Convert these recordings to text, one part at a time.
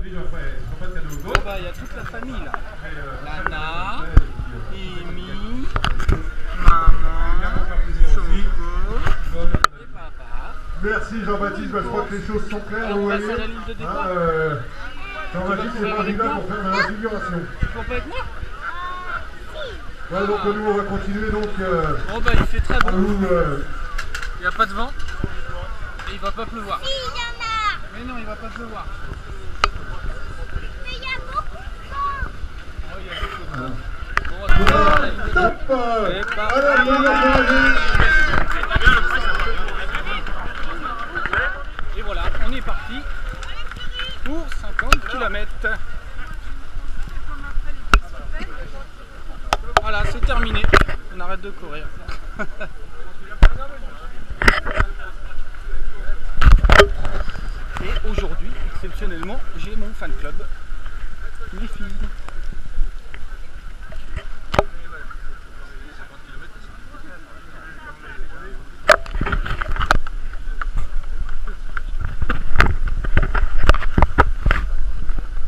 Bon bah il y a toute la famille là. Lana, Amy, maman, Choco et papa. Merci Jean-Baptiste, je crois que les choses sont claires. Alors on passe à la ligne de départ. Jean-Baptiste est candidat pour faire de l'infiguration. Tu cours pas avec moi? Ouais, donc nous on va continuer donc. Bon bah il fait très beau. Il n'y a pas de vent. Et il va pas pleuvoir. Si, il y en a. Mais non, il va pas pleuvoir. Mais il y a beaucoup de vent. Oh, il y a beaucoup de vent. Bon, on va la ligne de départ. C'est parti. Et voilà, on est parti pour 50 km. Voilà, c'est terminé. On arrête de courir. Et aujourd'hui, exceptionnellement, j'ai mon fan club, les filles.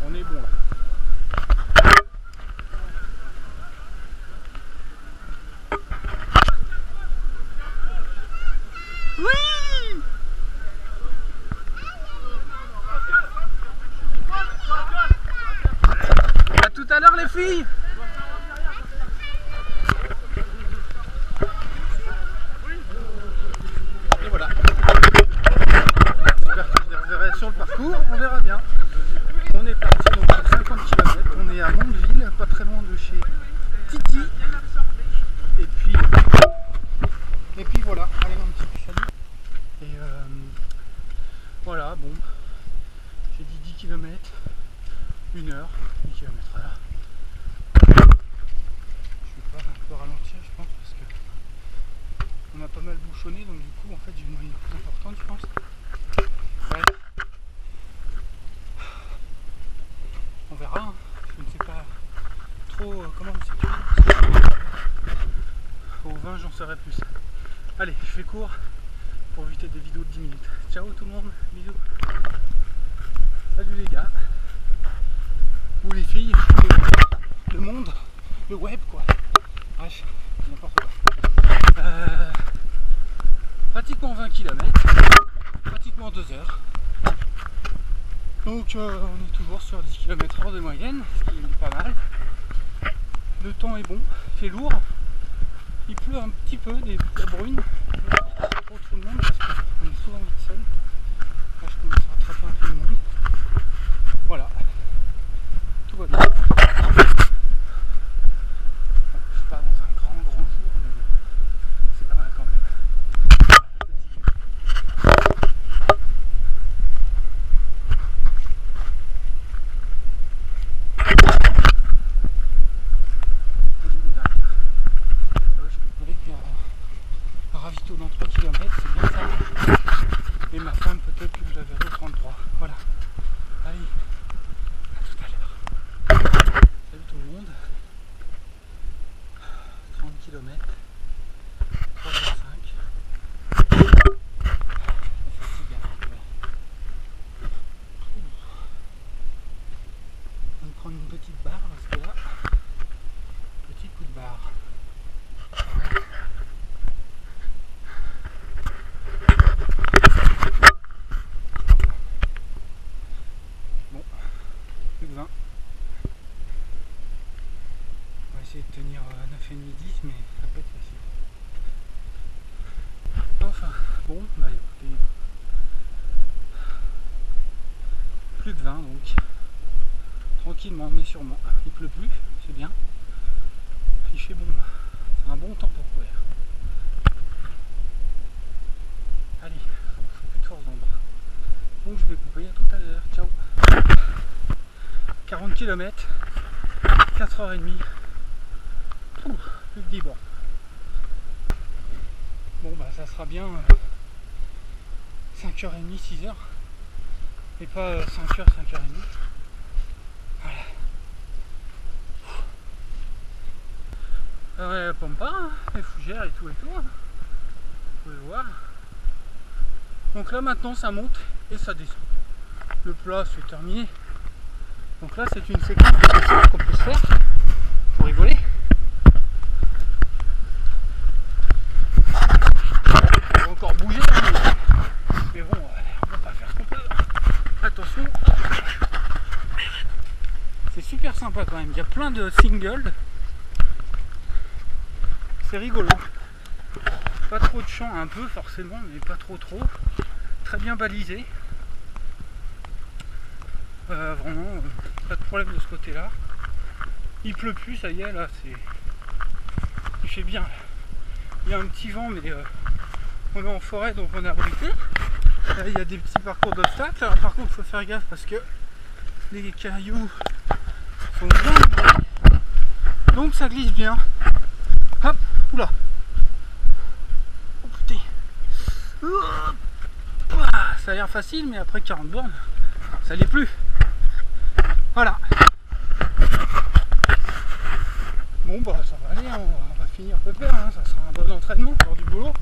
On est bon là. Oui! À tout à l'heure les filles! Et voilà. J'espère que je les reverrai sur le parcours, on verra bien. On est parti donc pour 50 km, on est à Mondeville, pas très loin de chez Titi. Et puis voilà, allez un petit peu salut. Et voilà, bon, j'ai dit 10 km, 1 heure, 10 km/h. Je vais pas un peu ralentir, je pense, parce que on a pas mal bouchonné, donc du coup, en fait, j'ai une moyenne plus importante, je pense. Ouais. On verra, hein. Je ne sais pas trop comment me situer. Au 20, j'en saurai plus. Allez, je fais court pour éviter des vidéos de 10 minutes. Ciao tout le monde, bisous. Salut les gars. Ou les filles, le monde, le web quoi. Bref, n'importe quoi. Pratiquement 20 km, pratiquement 2 heures. Donc on est toujours sur 10 km/h de moyenne, ce qui est pas mal. Le temps est bon, il fait lourd. Il pleut un petit peu, des brunes, pas pour tout le monde parce qu'on est souvent vite seul. Là je commence à rattraper un peu le monde. Voilà, tout va bien. Bon, je suis pas dans un grand jour, mais c'est pas mal quand même. Ravito dans 3 km, c'est bien ça. Et ma femme peut-être que je la verrai au 33. Voilà. Allez, à tout à l'heure. Salut tout le monde. 30 km. 3,5. La fatigue arrive. On va prendre une petite barre parce que là, petit coup de barre. On va essayer de tenir 9,5-10, mais ça peut être facile. Enfin, bon, bah écoutez, plus de 20 donc, tranquillement mais sûrement. Il pleut plus, c'est bien. Il fait bon, c'est un bon temps pour courir. Allez, je n'ai plus de force dans le bras. Donc je vais couper, à tout à l'heure, ciao. 40 km, 4h30, plus que 10 bornes. Bon bah ça sera bien 5h30, 6h, et pas 5h, 5h30. Voilà. Ouais, Pampa, hein, les fougères et tout, hein. Vous pouvez voir. Donc là maintenant ça monte et ça descend. Le plat c'est terminé. Donc là c'est une séquence de descente qu'on peut se faire pour rigoler. On va encore bouger là, mais bon, on va pas faire trop peur. Attention. C'est super sympa quand même, il y a plein de singles. C'est rigolo. Pas trop de champs, un peu forcément, mais pas trop. Très bien balisé. Vraiment, pas de problème de ce côté-là. Il pleut plus, ça y est, là, il fait bien. Il y a un petit vent, mais on est en forêt, donc on est abrité. Là, il y a des petits parcours d'obstacles. Alors, par contre, il faut faire gaffe parce que les cailloux sont bien. Donc, ça glisse bien. Hop, oula. Oh putain. Ça a l'air facile, mais après 40 bornes, ça l'est plus. Voilà. Bon bah ça va aller, on va finir pépère, hein. Ça sera un bon entraînement pour du boulot.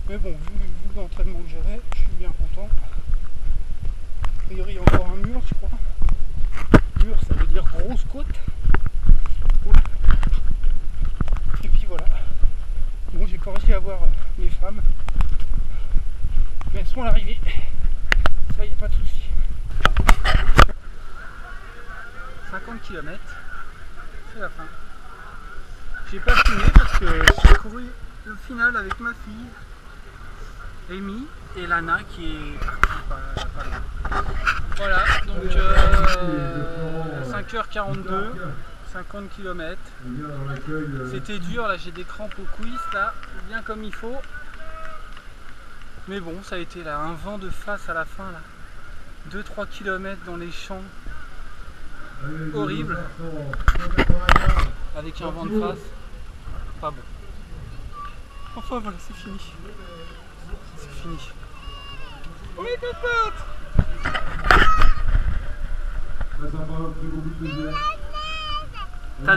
Mais bon, vu l'entraînement que j'avais, je suis bien content. A priori il y a encore un mur, je crois. Mur, ça veut dire grosse côte. Oula. Et puis voilà. Bon, j'ai pas réussi à voir mes femmes, mais elles seront à l'arrivée. Ça, y a pas de souci. 50 km, c'est la fin. J'ai pas filmé parce que j'ai couru le final avec ma fille, Amy, et Lana qui est partie pas loin. Voilà, donc 5h42, 50 km. C'était dur, là j'ai des crampes aux cuisses, là, bien comme il faut. Mais bon, ça a été là, un vent de face à la fin, là. 2-3 km dans les champs. Horrible. Avec un vent de face. Pas bon. Enfin voilà, c'est fini. C'est fini. Oui, pote.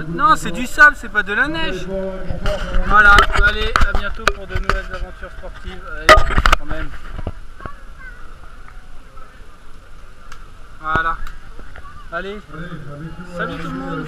Non, c'est du sable, c'est pas de la neige. Voilà, allez, à bientôt pour de nouvelles aventures sportives. Allez, quand même. Voilà. Allez, salut tout le monde.